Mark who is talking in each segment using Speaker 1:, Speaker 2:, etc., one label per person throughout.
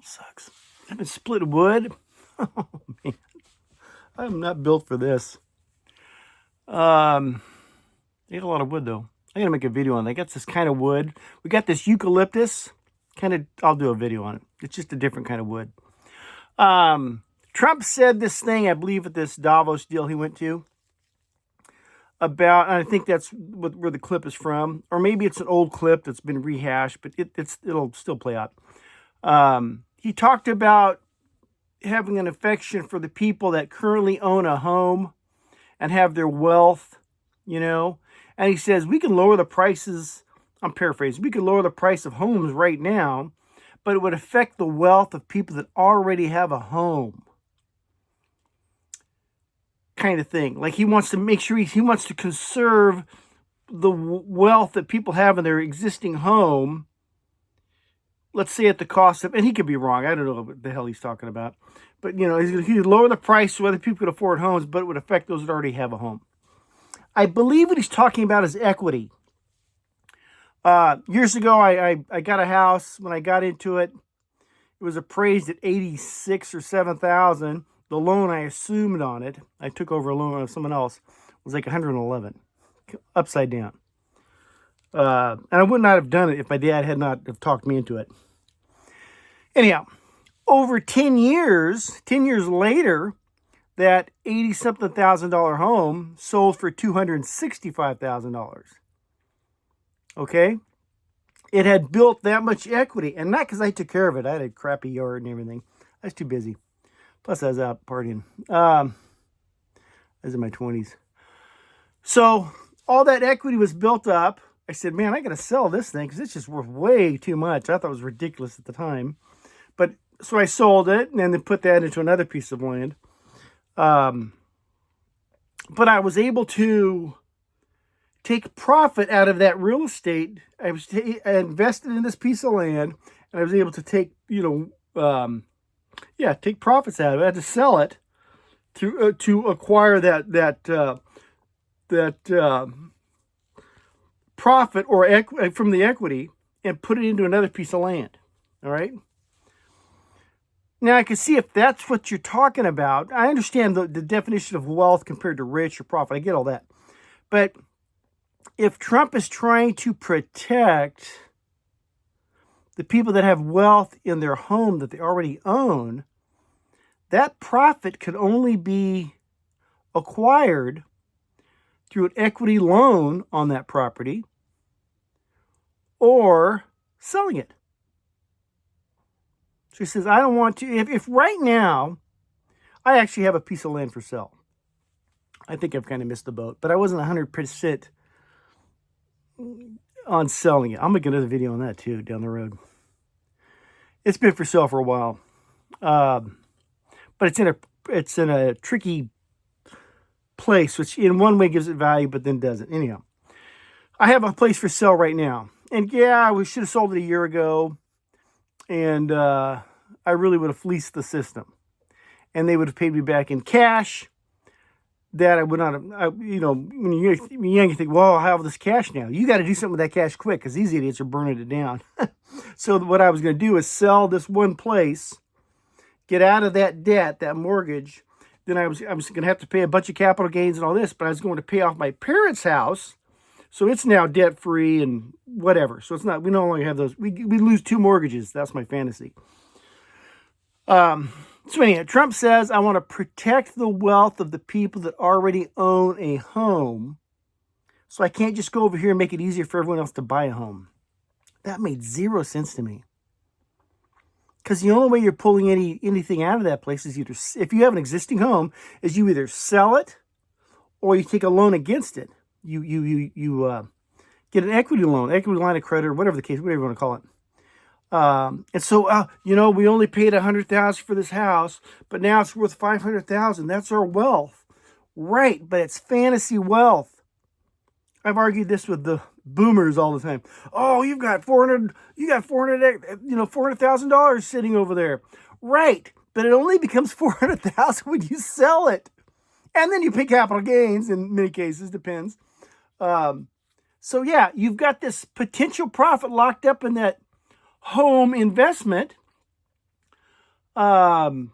Speaker 1: Sucks. I've been split wood. Oh man, I'm not built for this. They got a lot of wood though. I'm gonna make a video on it. I got this kind of wood. We got this eucalyptus. I'll do a video on it. It's just a different kind of wood. Trump said this thing, I believe, at this Davos deal he went to about, and I think that's where the clip is from, or maybe it's an old clip that's been rehashed, but it'll still play out. He talked about having an affection for the people that currently own a home and have their wealth, and he says we can lower the prices. I'm paraphrasing. We could lower the price of homes right now, but it would affect the wealth of people that already have a home. Kind of thing. Like he wants to make sure he wants to conserve the wealth that people have in their existing home. Let's say at the cost of, and he could be wrong. I don't know what the hell he's talking about. But, he would lower the price so other people could afford homes, but it would affect those that already have a home. I believe what he's talking about is equity. Years ago, I got a house. When I got into it, it was appraised at $86,000 or $7,000. The loan I assumed on it, I took over a loan of someone else, was like $111,000, upside down. And I would not have done it if my dad had not have talked me into it. Anyhow, over 10 years later, that $80-something thousand home sold for $265,000. Okay? It had built that much equity, and not because I took care of it. I had a crappy yard and everything. I was too busy. Plus, I was out partying. I was in my 20s. So, all that equity was built up. I said, man, I got to sell this thing because it's just worth way too much. I thought it was ridiculous at the time. But so I sold it and then put that into another piece of land. But I was able to take profit out of that real estate. I invested in this piece of land, and I was able to take, take profits out of it. I had to sell it to acquire that profit or from the equity and put it into another piece of land. All right. Now I can see if that's what you're talking about. I understand the definition of wealth compared to rich or profit. I get all that. But if Trump is trying to protect the people that have wealth in their home that they already own, that profit can only be acquired through an equity loan on that property or selling it. So he says, I don't want to, if right now, I actually have a piece of land for sale. I think I've kind of missed the boat, but I wasn't 100% on selling it. I'm making another video on that too down the road. It's been for sale for a while. But it's in a tricky place, which in one way gives it value, but then doesn't. Anyhow, I have a place for sale right now. And yeah, we should have sold it a year ago. And I really would have fleeced the system. And they would have paid me back in cash. That I would not have, when you're young, you think, well, I'll have this cash now. You got to do something with that cash quick because these idiots are burning it down. So what I was going to do is sell this one place, get out of that debt, that mortgage. Then I was going to have to pay a bunch of capital gains and all this, but I was going to pay off my parents' house. So it's now debt-free and whatever. So it's not, we no longer have those. We lose 2 mortgages. That's my fantasy. So anyhow, Trump says, I want to protect the wealth of the people that already own a home. So I can't just go over here and make it easier for everyone else to buy a home. That made 0 sense to me. Because the only way you're pulling anything out of that place is either, if you have an existing home, is you either sell it or you take a loan against it. You get an equity loan, equity line of credit, or whatever the case, whatever you want to call it. And so, we only paid $100,000 for this house, but now it's worth $500,000. That's our wealth. Right. But it's fantasy wealth. I've argued this with the boomers all the time. Oh, you got $400,000 sitting over there. Right. But it only becomes $400,000 when you sell it. And then you pay capital gains in many cases, depends. So yeah, you've got this potential profit locked up in that home investment, um,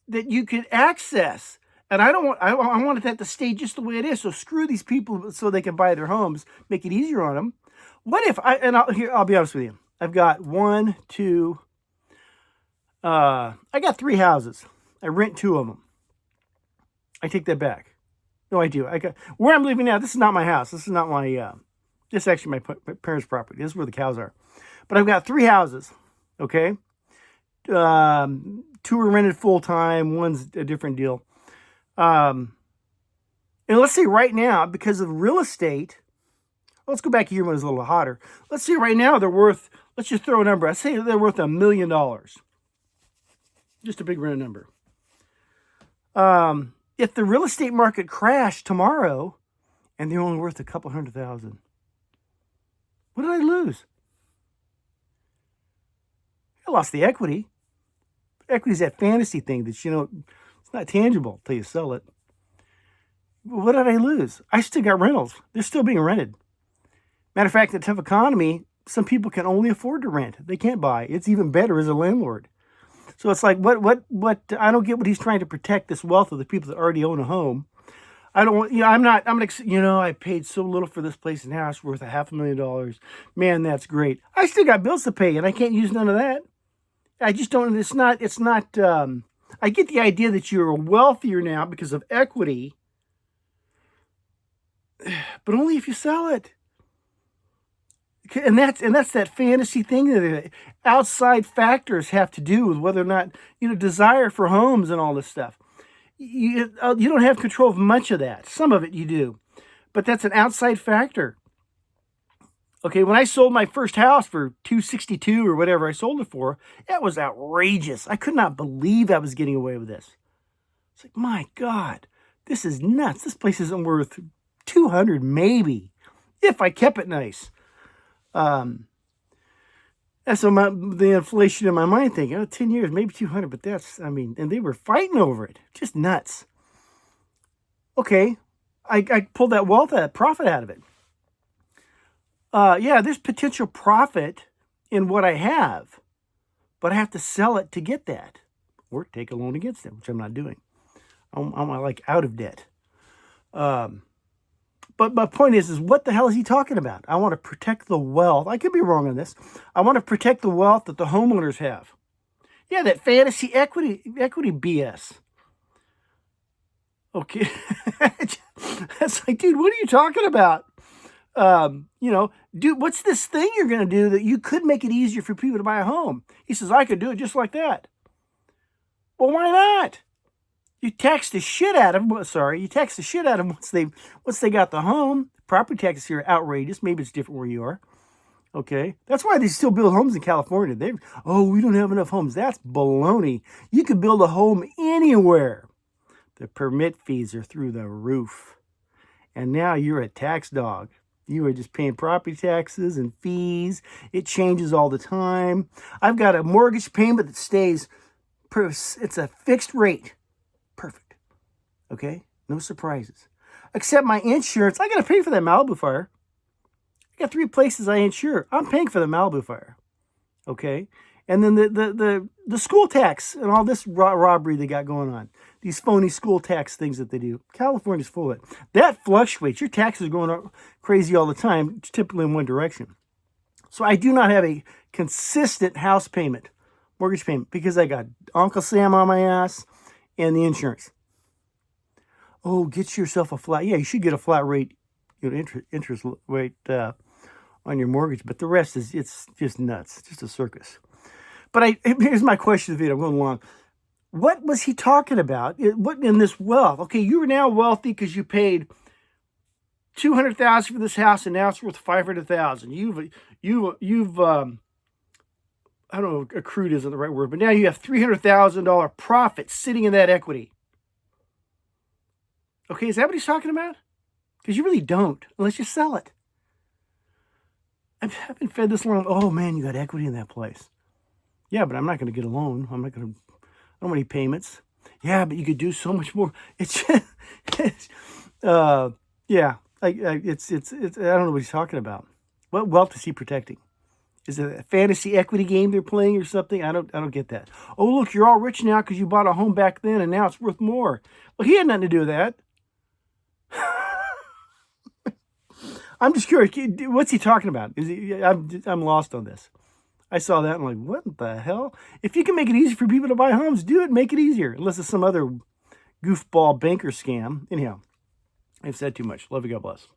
Speaker 1: that you could access. And I don't want, I want that to stay just the way it is. So screw these people so they can buy their homes, make it easier on them. What if I'll be honest with you. I've got one, two, I got 3 houses. I rent 2 of them. I take that back. No, I do. Where I'm living now, this is not my house. This is not my, this is actually my parents' property. This is where the cows are. But I've got 3 houses, okay? 2 are rented full time. One's a different deal. And let's say right now, because of real estate, let's go back here when it was a little hotter. Let's say right now they're worth, let's just throw a number. I say they're worth $1 million. Just a big round number. If the real estate market crashed tomorrow and they're only worth a couple $100,000, what did I lose? I lost the equity. Equity is that fantasy thing that, it's not tangible until you sell it. What did I lose? I still got rentals. They're still being rented. Matter of fact, in a tough economy, some people can only afford to rent. They can't buy. It's even better as a landlord. So it's like, what, I don't get what he's trying to protect, this wealth of the people that already own a home. I don't want, I paid so little for this place and house worth $500,000. Man, that's great. I still got bills to pay and I can't use none of that. I just don't, it's not, I get the idea that you're wealthier now because of equity, but only if you sell it. And that's that fantasy thing that outside factors have to do with whether or not, desire for homes and all this stuff. You don't have control of much of that. Some of it you do, but that's an outside factor. Okay, when I sold my first house for $262 or whatever I sold it for, that was outrageous. I could not believe I was getting away with this. It's like, my God, this is nuts. This place isn't worth $200 maybe, if I kept it nice. And so the inflation in my mind thinking, 10 years, maybe 200, but and they were fighting over it. Just nuts. Okay, I pulled that profit out of it. There's potential profit in what I have, but I have to sell it to get that, or take a loan against it, which I'm not doing. I'm like out of debt. But my point is what the hell is he talking about? I want to protect the wealth. I could be wrong on this. I want to protect the wealth that the homeowners have. Yeah, that fantasy equity BS. Okay. That's like, dude, what are you talking about? Dude, what's this thing you're going to do that you could make it easier for people to buy a home? He says, I could do it just like that. Well, why not? You tax the shit out of them. You tax the shit out of them once they got the home. Property taxes here are outrageous. Maybe it's different where you are. Okay, that's why they still build homes in California. We don't have enough homes. That's baloney. You could build a home anywhere. The permit fees are through the roof, and now you're a tax dog. You are just paying property taxes and fees. It changes all the time. I've got a mortgage payment that stays. It's a fixed rate. Perfect. Okay? No surprises. Except my insurance. I got to pay for that Malibu fire. I got 3 places I insure. I'm paying for the Malibu fire. Okay? And then the school tax and all this robbery they got going on. These phony school tax things that they do. California's full of it. That fluctuates. Your taxes are going crazy all the time, typically in one direction. So I do not have a consistent house payment, mortgage payment, because I got Uncle Sam on my ass and the insurance. Oh, get yourself a flat. Yeah, you should get a flat rate, interest rate on your mortgage. But the rest it's just nuts. It's just a circus. But here's my question to the video. I'm going along. What was he talking about? What in this wealth? Okay, you are now wealthy because you paid $200,000 for this house, and now it's worth $500,000. You've I don't know, accrued isn't the right word, but now you have $300,000 profit sitting in that equity. Okay, is that what he's talking about? Because you really don't, unless you sell it. I've been fed this long. Oh man, you got equity in that place. Yeah, but I'm not going to get a loan. I don't want any payments. Yeah, but you could do so much more. It's just, yeah. I don't know what he's talking about. What wealth is he protecting? Is it a fantasy equity game they're playing or something? I don't get that. Oh, look, you're all rich now because you bought a home back then and now it's worth more. Well, he had nothing to do with that. I'm just curious. What's he talking about? I'm lost on this. I saw that and I'm like, what the hell? If you can make it easy for people to buy homes, do it. Make it easier. Unless it's some other goofball banker scam. Anyhow, I've said too much. Love you. God bless.